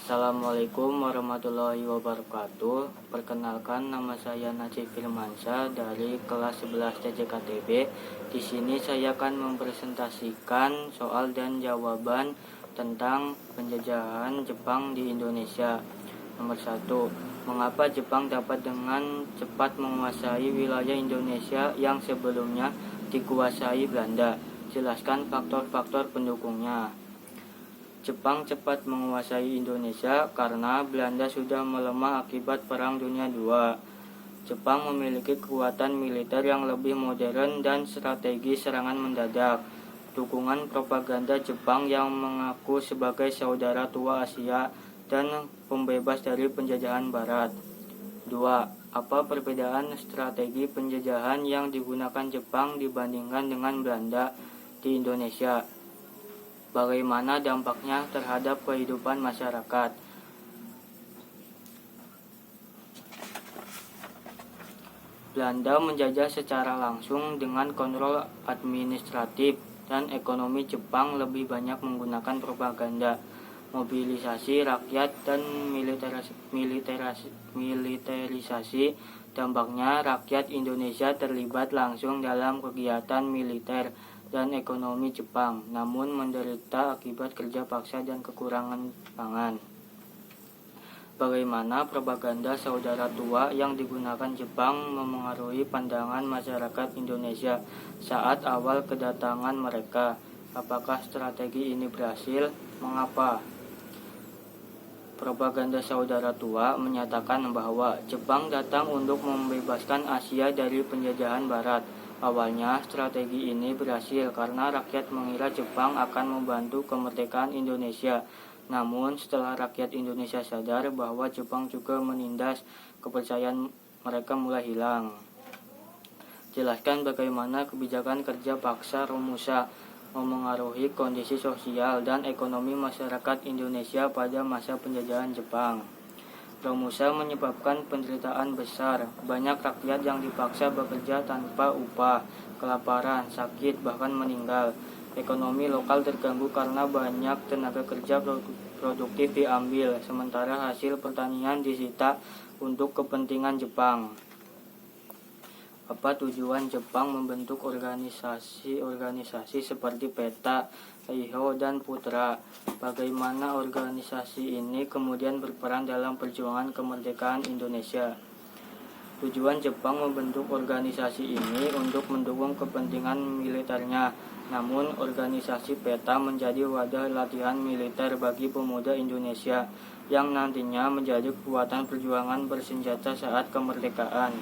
Assalamualaikum warahmatullahi wabarakatuh. Perkenalkan, nama saya Najib Firmansyah dari kelas 11 CCKTB. Di sini saya akan mempresentasikan soal dan jawaban tentang penjajahan Jepang di Indonesia. Nomor 1. Mengapa Jepang dapat dengan cepat menguasai wilayah Indonesia yang sebelumnya dikuasai Belanda? Jelaskan faktor-faktor pendukungnya. Jepang cepat menguasai Indonesia karena Belanda sudah melemah akibat Perang Dunia II. Jepang memiliki kekuatan militer yang lebih modern dan strategi serangan mendadak. Dukungan propaganda Jepang yang mengaku sebagai saudara tua Asia dan pembebas dari penjajahan Barat. 2. Apa perbedaan strategi penjajahan yang digunakan Jepang dibandingkan dengan Belanda di Indonesia? Bagaimana dampaknya terhadap kehidupan masyarakat? Belanda menjajah secara langsung dengan kontrol administratif, dan ekonomi Jepang lebih banyak menggunakan propaganda, mobilisasi rakyat, dan militerisasi. Dampaknya, rakyat Indonesia terlibat langsung dalam kegiatan militer dan ekonomi Jepang, namun menderita akibat kerja paksa dan kekurangan pangan. Bagaimana propaganda saudara tua yang digunakan Jepang memengaruhi pandangan masyarakat Indonesia saat awal kedatangan mereka? Apakah strategi ini berhasil? Mengapa? Propaganda saudara tua menyatakan bahwa Jepang datang untuk membebaskan Asia dari penjajahan Barat. Awalnya, strategi ini berhasil karena rakyat mengira Jepang akan membantu kemerdekaan Indonesia. Namun, setelah rakyat Indonesia sadar bahwa Jepang juga menindas, kepercayaan mereka mulai hilang. Jelaskan bagaimana kebijakan kerja paksa Romusa memengaruhi kondisi sosial dan ekonomi masyarakat Indonesia pada masa penjajahan Jepang. Romusa menyebabkan penderitaan besar. Banyak rakyat yang dipaksa bekerja tanpa upah, kelaparan, sakit, bahkan meninggal. Ekonomi lokal terganggu karena banyak tenaga kerja produktif diambil, sementara hasil pertanian disita untuk kepentingan Jepang. Apa tujuan Jepang membentuk organisasi-organisasi seperti PETA, Eiho, dan Putra? Bagaimana organisasi ini kemudian berperan dalam perjuangan kemerdekaan Indonesia? Tujuan Jepang membentuk organisasi ini untuk mendukung kepentingan militernya. Namun, organisasi PETA menjadi wadah latihan militer bagi pemuda Indonesia yang nantinya menjadi kekuatan perjuangan bersenjata saat kemerdekaan.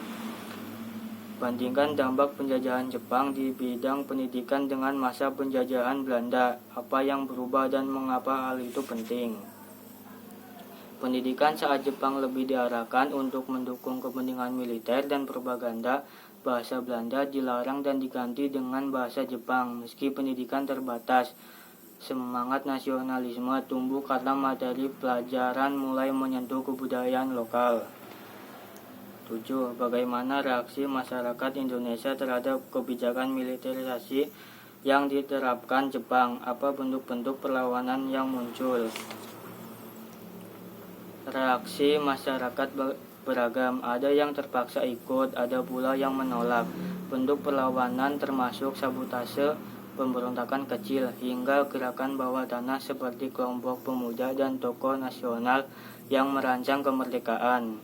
Bandingkan dampak penjajahan Jepang di bidang pendidikan dengan masa penjajahan Belanda. Apa yang berubah dan mengapa hal itu penting? Pendidikan saat Jepang lebih diarahkan untuk mendukung kepentingan militer dan propaganda. Bahasa Belanda dilarang dan diganti dengan bahasa Jepang. Meski pendidikan terbatas, semangat nasionalisme tumbuh karena materi pelajaran mulai menyentuh kebudayaan lokal. 7. Bagaimana reaksi masyarakat Indonesia terhadap kebijakan militerisasi yang diterapkan Jepang? Apa bentuk-bentuk perlawanan yang muncul? Reaksi masyarakat beragam, ada yang terpaksa ikut, ada pula yang menolak. Bentuk perlawanan termasuk sabotase, pemberontakan kecil, hingga gerakan bawah tanah seperti kelompok pemuda dan tokoh nasional yang merancang kemerdekaan.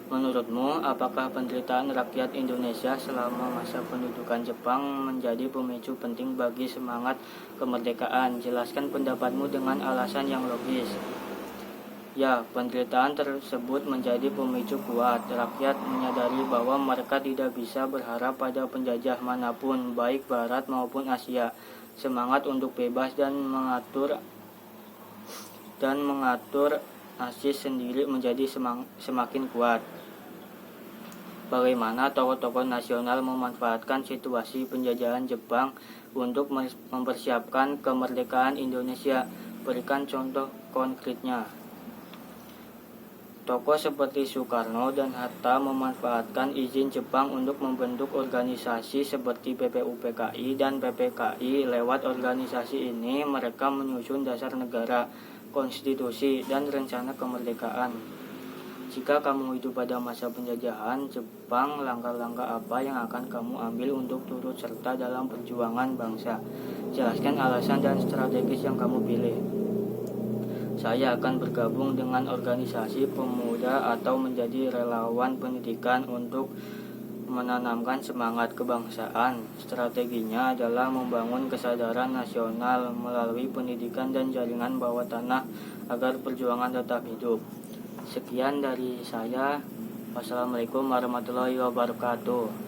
Menurutmu, apakah penderitaan rakyat Indonesia selama masa pendudukan Jepang menjadi pemicu penting bagi semangat kemerdekaan? Jelaskan pendapatmu dengan alasan yang logis. Ya, penderitaan tersebut menjadi pemicu kuat. Rakyat menyadari bahwa mereka tidak bisa berharap pada penjajah manapun, baik Barat maupun Asia. Semangat untuk bebas dan mengatur nasib sendiri menjadi semakin kuat. Bagaimana tokoh-tokoh nasional memanfaatkan situasi penjajahan Jepang untuk mempersiapkan kemerdekaan Indonesia? Berikan contoh konkretnya. Tokoh seperti Soekarno dan Hatta memanfaatkan izin Jepang untuk membentuk organisasi seperti PPUPKI dan PPKI. Lewat organisasi ini, mereka menyusun dasar negara, konstitusi, dan rencana kemerdekaan. Jika kamu hidup pada masa penjajahan Jepang, langkah-langkah apa yang akan kamu ambil untuk turut serta dalam perjuangan bangsa? Jelaskan alasan dan strategis yang kamu pilih. Saya akan bergabung dengan organisasi pemuda atau menjadi relawan pendidikan untuk menanamkan semangat kebangsaan. Strateginya adalah membangun kesadaran nasional melalui pendidikan dan jaringan bawah tanah agar perjuangan tetap hidup. Sekian dari saya. Wassalamualaikum warahmatullahi wabarakatuh.